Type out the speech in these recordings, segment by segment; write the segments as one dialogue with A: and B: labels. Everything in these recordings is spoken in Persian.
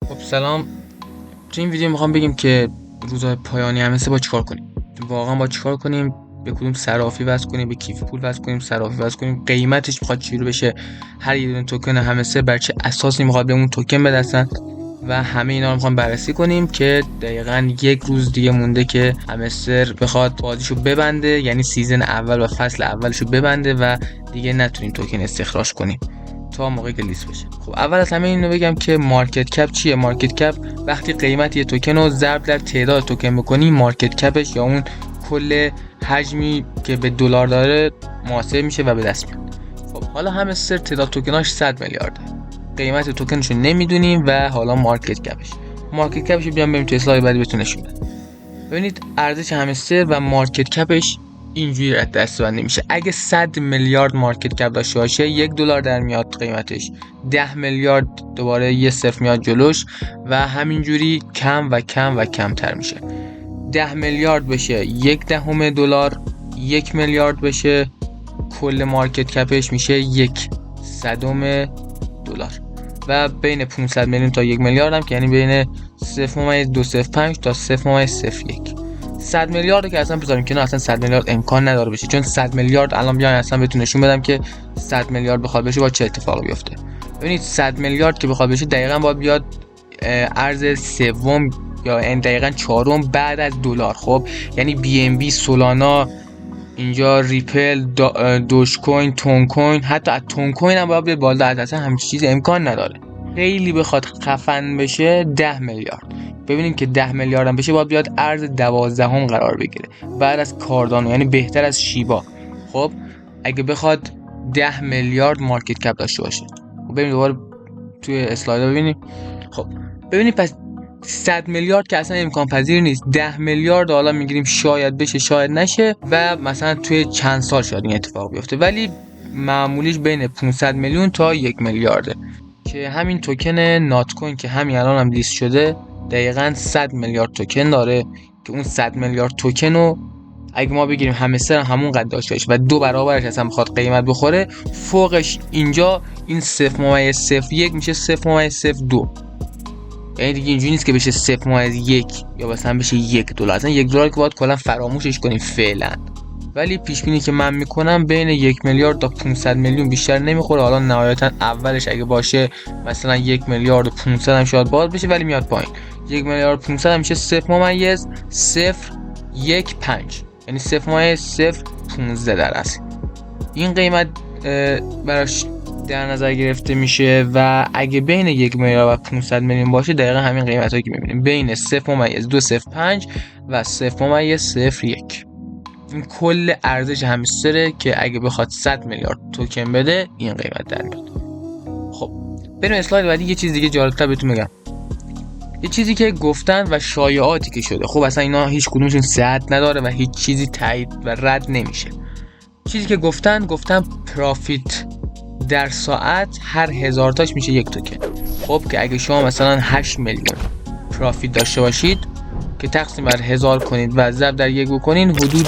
A: خب سلام. تو این ویدیو میخوام بگیم که روزهای پایانی همسه با چیکار کنیم. واقعا با چیکار کنیم؟ به کدوم صرافی وصل کنیم، به کیف پول وصل کنیم، صرافی وصل کنیم، قیمتش میخواد چی رو بشه، هر یه دونه توکن همسه بر چه اساسی میخواد بهمون توکن بدستن و همه اینا رو میخوام بررسی کنیم که دقیقاً یک روز دیگه مونده که همستر بخواد بازیشو ببنده، یعنی سیزن اول و فصل اولشو ببنده و دیگه نتونیم توکن استخراج کنیم تا موقعی که لیست بشه. خب اول از همه اینو بگم که مارکت کپ چیه. مارکت کپ وقتی قیمت یه توکن رو ضرب در تعداد توکن بکنی، مارکت کپش یا اون کل حجمی که به دلار داره محاسب میشه و به دست میاد. خب حالا همستر تعداد توکناش 100 میلیارده، قیمت توکنشو نمیدونیم و حالا مارکت کپش بیام بریم تو اسلاید بعدی بهتون نشون بدم. ببینید ارزش همستر و مارکت کپش اینجوری دسته‌بندی میشه. اگه 100 میلیارد مارکت کپ داشته باشه، $1 در میاد قیمتش، 10 میلیارد دوباره یه صفر میاد جلوش و همینجوری کم و کم و کمتر میشه. 10 میلیارد بشه $0.1، 1 میلیارد بشه کل مارکت کپش میشه $0.01 و بین 500 میلیون تا 1 میلیارد هم که یعنی بین 0.205 تا 0.01. 100 میلیارد که اصلا بذاریم کنار، اصلا 100 میلیارد امکان نداره بشه، چون 100 میلیارد الان بیاین اصلا بهتون نشون بدم که 100 میلیارد بخواد بشه با چه اتفاقی بیفته. ببینید 100 میلیارد که بخواد بشه دقیقاً باید بیاد ارز سوم یا این دقیقاً چهارم بعد از دلار. خب یعنی بی ام بی، سولانا، اینجا ریپل، دوش کوین، تون کوین، حتی از تون کوین هم باید بیاد بالا. اصلا همچین چیزی امکان نداره. خیلی بخواد خفن بشه 10 میلیارد. ببینیم که 10 میلیارد هم بشه باید بیاد ارز 12 قرار بگیره بعد از کاردانو، یعنی بهتر از شیبا. خب اگه بخواد 10 میلیارد مارکت کپ داشته باشه، ببینید دوباره توی اسلاید ببینیم. خب ببینید پس 100 میلیارد که اصلا امکان پذیر نیست. 10 میلیارد حالا میگیریم شاید بشه شاید نشه و مثلا توی چند سال شاید این اتفاق بیفته، ولی معمولیش بین 500 میلیون تا 1 میلیارده که همین توکن نات کوین که همین الان هم لیست شده دقیقاً 100 میلیارد توکن داره که اون 100 میلیارد توکن رو اگه ما بگیریم همستر همون قد داشته باشه و 2 برابرش اصلا بخواد قیمت بخوره، فوقش اینجا این 0.01 میشه 0.02. یعنی دیگه اینجوری نیست که بشه 0.1 یا مثلا بشه $1. اصلا $1 که باید کلا فراموشش کنیم فعلا. ولی پیش بینی که من میکنم بین 1 میلیارد تا 500 میلیون بیشتر نمیخوره. حالا نهایتا اولش اگه باشه مثلا 1 میلیارد و 500 هم شاید باز بشه ولی میاد پایین. 1 میلیارد 500 هم میشه 0.015، یعنی 0.015 در اصل. این قیمت براش در نظر گرفته میشه و اگه بین 1 میلیارد و 500 میلیون باشه دقیقا همین قیمت هایی که میبینیم بین 0.205 و 0.01. این کل ارزش همستره که اگه بخواد 100 میلیارد توکن بده این قیمت در میاد. خب بریم اسلاید بعدی. یه چیز دیگه جالب‌تر بهتون میگم، یه چیزی که گفتن و شایعاتی که شده. خب اصلا اینا هیچ کدومشون صحت نداره و هیچ چیزی تایید و رد نمیشه. چیزی که گفتن پرافیت در ساعت هر 1000 تاش میشه 1 توکن. خب که اگه شما مثلا 8 میلیون پرافیت داشته باشید که تقسیم بر 1000 کنید و ضرب در 1 بکنین، حدود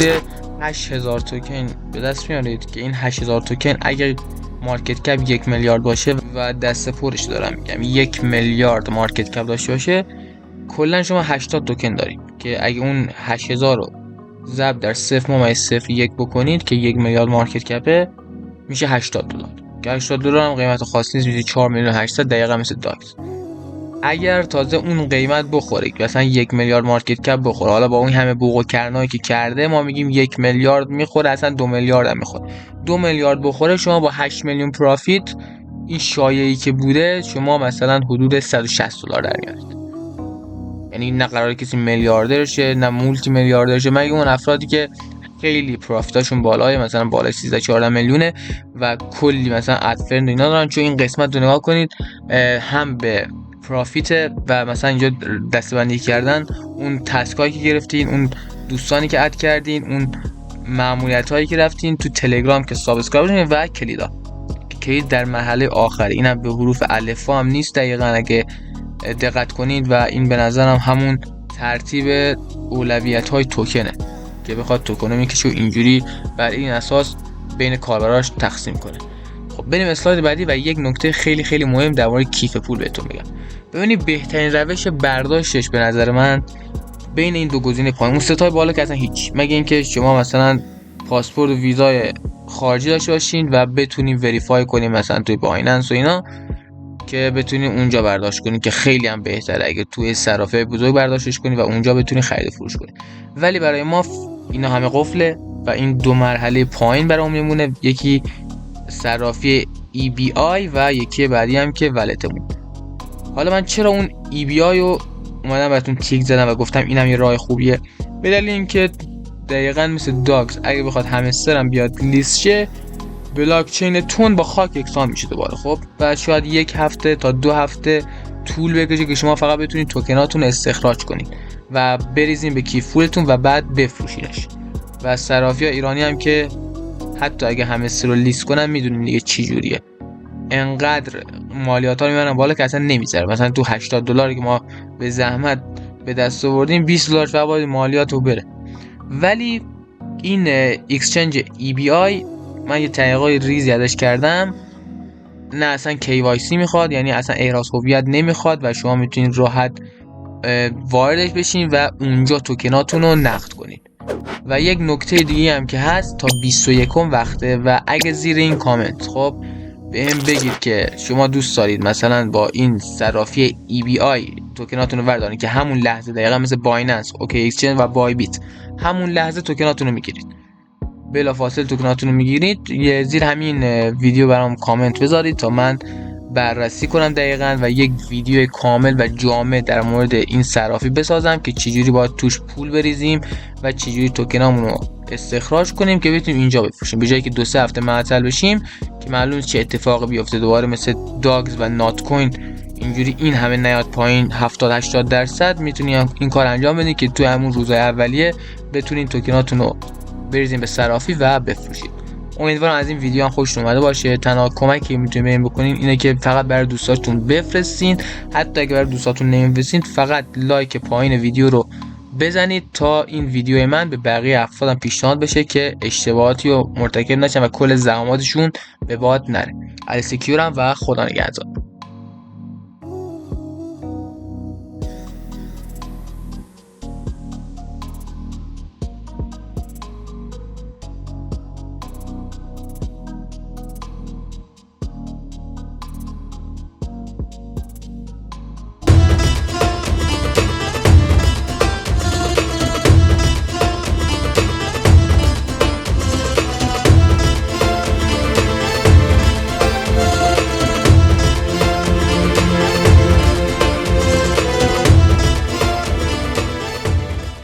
A: 8000 توکن به دست میارید که این 8000 توکن اگه مارکت کپ 1 میلیارد باشه و دست پرش دارم میگم 1 میلیارد مارکت کپ داشته باشه، کلا شما 80 توکن دارید که اگه اون 8000 رو ضرب در 0.01 بکنید که 1 میلیارد مارکت کپه میشه $80 که $80 هم قیمت خاصی نیست، میشه 4 میلیون 800 دقیقاً مثل داکس. اگر تازه اون قیمت بخوره که مثلا 1 میلیارد مارکت کپ بخوره، حالا با اون همه بوق و کرنایی که کرده ما میگیم 1 میلیارد میخوره، اصلا 2 میلیارد هم میخوره. 2 میلیارد بخوره شما با 8 میلیون پرافیت، این شایعی که بوده، شما مثلا حدود $160 در میارید. یعنی نه قراره کسی میلیاردر شه نه مولتی میلیاردر شه، مگه اون افرادی که خیلی پرافیتاشون بالاه، مثلا بالای 13-14 میلیونه و کلی مثلا ادفرند اینا دارن. چون این قسمت رو نگاه کنید، هم به پرافیت و مثلا اینجا دسته‌بندی کردن اون تسکایی که گرفتین، اون دوستانی که اد کردین، اون ماموریتایی که رفتین تو تلگرام که سابسکرایب کنین و کلیدا که کلید در مرحله آخره. اینم به حروف الفا هم نیست دقیقاً اگه دقت کنید و این به نظرم همون ترتیب اولویت‌های توکنه که بخواد توکنومیکشو اینجوری بر این اساس بین کاربراش تقسیم کنه. خب بریم اسلاید بعدی و یک نکته خیلی خیلی مهم در مورد کیف پول بهتون بگم. ببینید بهترین روش برداشتش به نظر من بین این دو گزینه پایین، اون ستای بالا که اصلا هیچ، مگه اینکه شما مثلا پاسپورت و ویزای خارجی داشته باشین و بتونین وریفای کنین مثلا توی بایننس و اینا که بتونین اونجا برداشت کنین، که خیلی هم بهتره اگه توی صرافه بزرگ برداشتش کنین و اونجا بتونین خرید فروش کنین. ولی برای ما اینا همه قفله و این دو مرحله پایین برام میمونه، یکی صرافی EBI و یکی بعدی هم که ولتمون. حالا من چرا اون EBI رو اومدم براتون تیک زدم و گفتم اینم یه راه خوبیه؟ به دلیل اینکه دقیقاً مثل داگز اگه بخواد همستر هم بیاد لیست شه، بلاک چین تون با خاک یکسان میشه دوباره. خب و شاید 1 هفته تا 2 هفته طول بکشه که شما فقط بتونید توکناتون استخراج کنید و بریزین به کیف پولتون و بعد بفروشیدش. و صرافی‌ها ایرانی هم که حتی اگه همستر رو لیست کنن میدونین دیگه چی جوریه، انقدر مالیات ها رو میبرن بالا که اصلا نمیذاره. مثلا تو $80 که ما به زحمت به دست آوردیم $20 فقط باید مالیات رو بره. ولی این اکسچنج EBI من یه تحقیقات ریزی ازش کردم، نه اصلا KYC میخواد، یعنی اصلا احراز هویت نمیخواد و شما میتونید راحت واردش بشین و اونجا توکناتون رو نقد کنید. و یک نکته دیگه هم که هست، تا 21 وقته و اگه زیر این کامنت خب بهم بگید که شما دوست دارید مثلا با این صرافی EBI توکناتون رو وردارید که همون لحظه دقیقا مثل بایننس، اوکی اکسچنج و بای بیت همون لحظه توکناتون رو میگیرید، بلافاصله توکناتون رو میگیرید، یه زیر همین ویدیو برام کامنت بذارید تا من بررسی کنم دقیقاً و یک ویدیو کامل و جامع در مورد این صرافی بسازم که چجوری باید توش پول بریزیم و چجوری توکنامون رو استخراج کنیم که بتونیم اینجا بفروشیم، به جایی که 2-3 هفته معطل بشیم که معلوم چه اتفاقی بیفته دوباره مثل داگز و نات کوین اینجوری این همه نیاد پایین 70-80% میتونید این کار انجام بدید که تو همون روزهای اولیه بتونین توکناتون رو بریزین به صرافی و بفروشید. امیدوارم از این ویدیو هم خوشتون اومده باشه. تنها کمکی که میتونید بکنین اینه که فقط برای دوستاتون بفرستین، حتی اگه برای دوستاتون نمیفرستین فقط لایک پایین ویدیو رو بزنید تا این ویدیو من به بقیه افرادم پیشنهاد بشه که اشتباهاتی رو مرتکب نشن و کل زحماتشون به باد نره. علی سکیورم و خدا نگهدار.